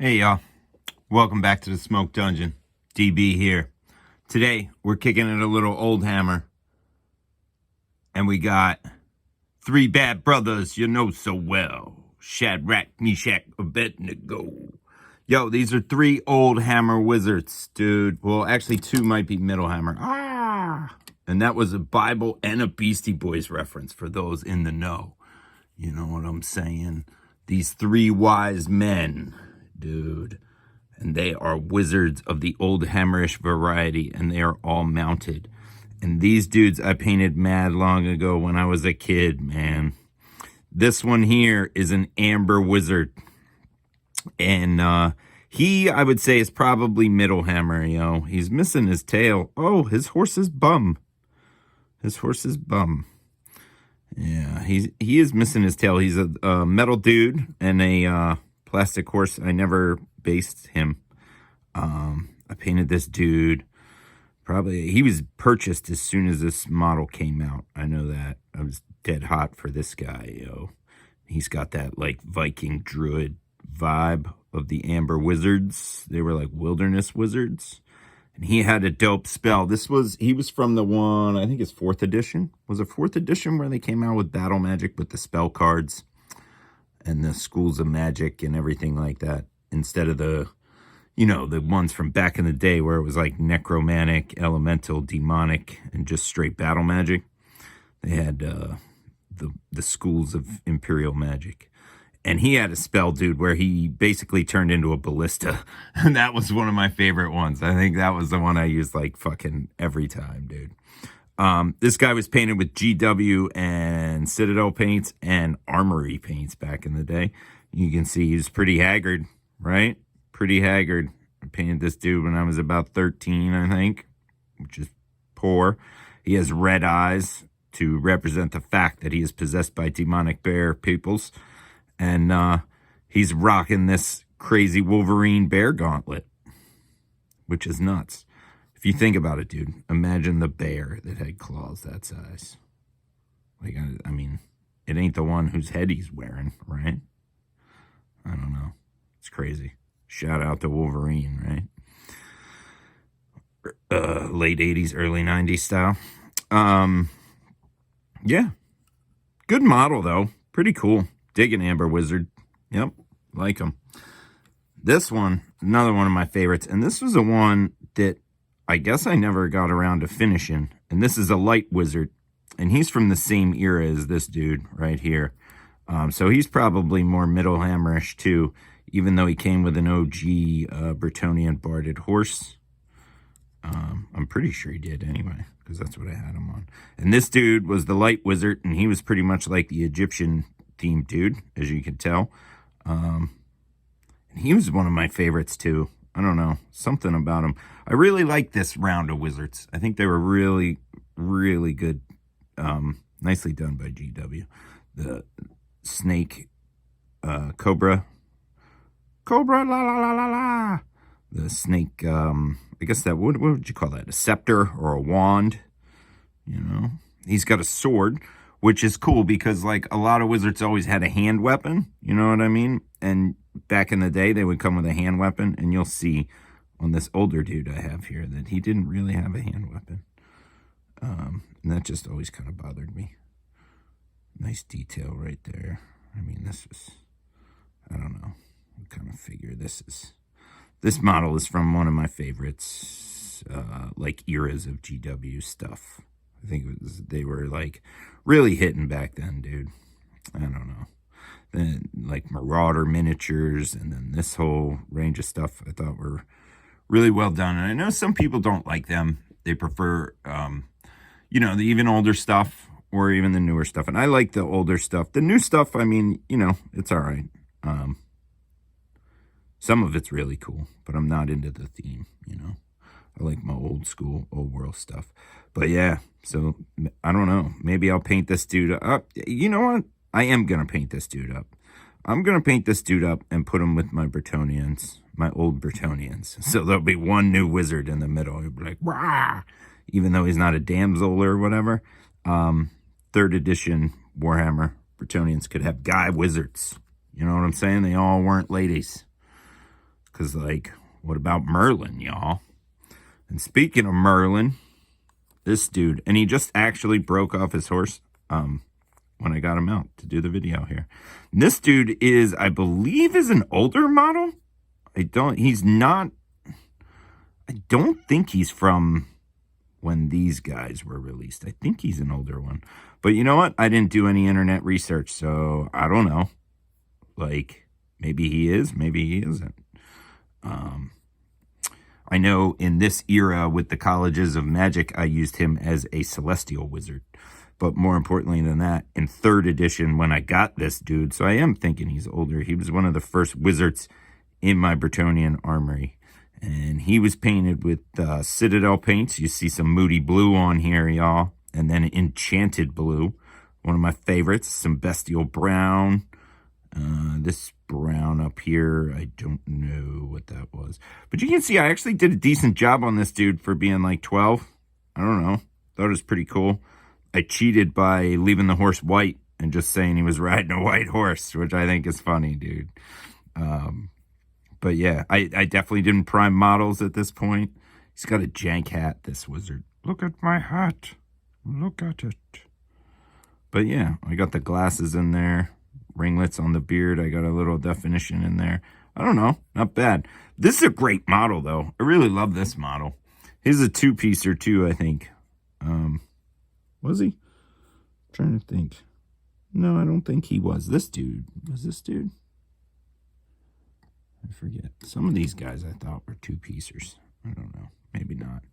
Hey y'all, welcome back to the Smoke Dungeon. DB here. Today we're kicking it a little Oldhammer, and we got three bad brothers you know so well: Shadrach, Meshach, Abednego. Yo, these are three Oldhammer wizards, dude. Well, actually, two might be Middlehammer. And that was a Bible and a Beastie Boys reference for those in the know. You know what I'm saying? These three wise men, dude, and they are wizards of the Oldhammerish variety, and they are all mounted. And these dudes I painted mad long ago when I was a kid, man. This one here is an amber wizard, and he, I would say, is probably Middlehammer. Yo, he's missing his tail. Oh, his horse's bum. His horse's bum. Yeah, he is missing his tail. He's a metal dude and a plastic horse. I never based him. I painted this dude. Probably he was purchased as soon as this model came out. I know that. I was dead hot for this guy, yo. He's got that like Viking druid vibe of the Amber Wizards. They were like wilderness wizards. And he had a dope spell. He was from the one, I think it's 4th edition. Was it 4th edition where they came out with battle magic with the spell cards and the schools of magic and everything like that, instead of the, you know, the ones from back in the day where it was like necromantic, elemental, demonic, and just straight battle magic. They had the schools of imperial magic. And he had a spell, dude, where he basically turned into a ballista. And that was one of my favorite ones. I think that was the one I used like fucking every time, dude. This guy was painted with GW and Citadel paints and Armory paints back in the day. You can see he's pretty haggard, right? Pretty haggard. I painted this dude when I was about 13, I think, which is poor. He has red eyes to represent the fact that he is possessed by demonic bear peoples. And he's rocking this crazy Wolverine bear gauntlet, which is nuts. If you think about it, dude, imagine the bear that had claws that size. Like, I mean, it ain't the one whose head he's wearing, right? I don't know. It's crazy. Shout out to Wolverine, right? Late 80s, early 90s style. Yeah. Good model, though. Pretty cool. Digging Amber Wizard. Yep, like him. This one, another one of my favorites. And this was a one that I guess I never got around to finishing. And this is a light wizard. And he's from the same era as this dude right here. So he's probably more Middlehammerish too, even though he came with an OG Bretonnian barded horse. I'm pretty sure he did anyway, because that's what I had him on. And this dude was the light wizard, and he was pretty much like the Egyptian themed dude, as you can tell. And he was one of my favorites too. I don't know, something about him. I really like this round of wizards. I think they were really, really good. Nicely done by GW. The snake, cobra, la la la la la. The snake, I guess that, what would you call that? A scepter or a wand, you know? He's got a sword, which is cool because, like, a lot of wizards always had a hand weapon, you know what I mean? And back in the day, they would come with a hand weapon, and you'll see on this older dude I have here that he didn't really have a hand weapon. And that just always kind of bothered me. Nice detail right there. I mean, this is, I don't know what kind of figure this is. This model is from one of my favorites, like, eras of GW stuff. I think they were, like, really hitting back then, dude. I don't know. Then, like, Marauder miniatures, and then this whole range of stuff I thought were really well done. And I know some people don't like them. They prefer, you know, the even older stuff or even the newer stuff. And I like the older stuff. The new stuff, I mean, you know, it's all right. Some of it's really cool, but I'm not into the theme, you know. I like my old school, old world stuff. But yeah, so I don't know. Maybe I'll paint this dude up. You know what? I am going to paint this dude up. I'm going to paint this dude up and put him with my Bretonnians, my old Bretonnians. So there'll be one new wizard in the middle. He'll be like, rah! Even though he's not a damsel or whatever. 3rd edition Warhammer Bretonnians could have guy wizards. You know what I'm saying? They all weren't ladies. Because, like, what about Merlin, y'all? And speaking of Merlin, this dude, and he just actually broke off his horse when I got him out to do the video here. And this dude is, I believe, is an older model. I don't think he's from when these guys were released. I think he's an older one. But you know what? I didn't do any internet research, so I don't know. Like, maybe he is, maybe he isn't. I know in this era with the colleges of magic, I used him as a celestial wizard. But more importantly than that, in 3rd edition, when I got this dude, so I am thinking he's older. He was one of the first wizards in my Bretonnian armory. And he was painted with Citadel paints. You see some Moody Blue on here, y'all. And then Enchanted Blue, one of my favorites. Some Bestial Brown. This brown up here, I don't know what that was. But you can see I actually did a decent job on this dude for being like 12. I don't know. Thought it was pretty cool. I cheated by leaving the horse white and just saying he was riding a white horse, which I think is funny, dude. But yeah, I definitely didn't prime models at this point. He's got a jank hat, this wizard. Look at my hat. Look at it. But yeah, I got the glasses in there. Ringlets on the beard. I got a little definition in there. I don't know. Not bad. This is a great model, though. I really love this model. He's a 2-piecer, too, I think. Was he? I'm trying to think. No, I don't think he was. This dude. Was this dude? I forget. Some of these guys I thought were 2-piecers. I don't know. Maybe not.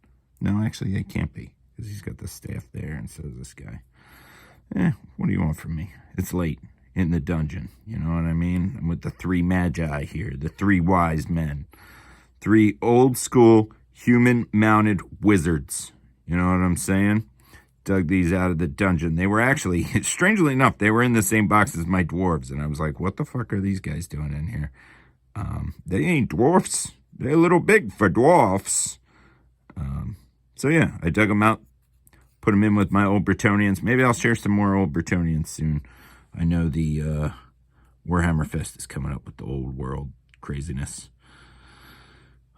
No, actually, they can't be. Because he's got the staff there, and so does this guy. What do you want from me? It's late in the dungeon. You know what I mean? I'm with the 3 magi here. The 3 wise men. 3 old-school, human-mounted wizards. You know what I'm saying? Dug these out of the dungeon. They were actually, strangely enough, they were in the same box as my dwarves. And I was like, what the fuck are these guys doing in here? They ain't dwarfs. They're a little big for dwarfs. So yeah, I dug them out. Put them in with my old Bretonnians. Maybe I'll share some more old Bretonnians soon. I know the Warhammer Fest is coming up with the old world craziness.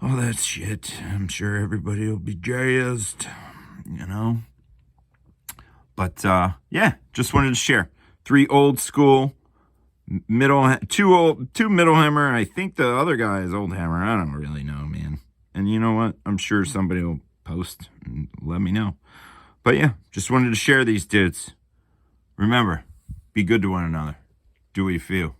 All that shit. I'm sure everybody will be jazzed, you know. But yeah, just wanted to share 3 old school, two Middlehammer. I think the other guy is Oldhammer. I don't really know, man. And you know what? I'm sure somebody will post and let me know. But yeah, just wanted to share these dudes. Remember, be good to one another. Do what you feel.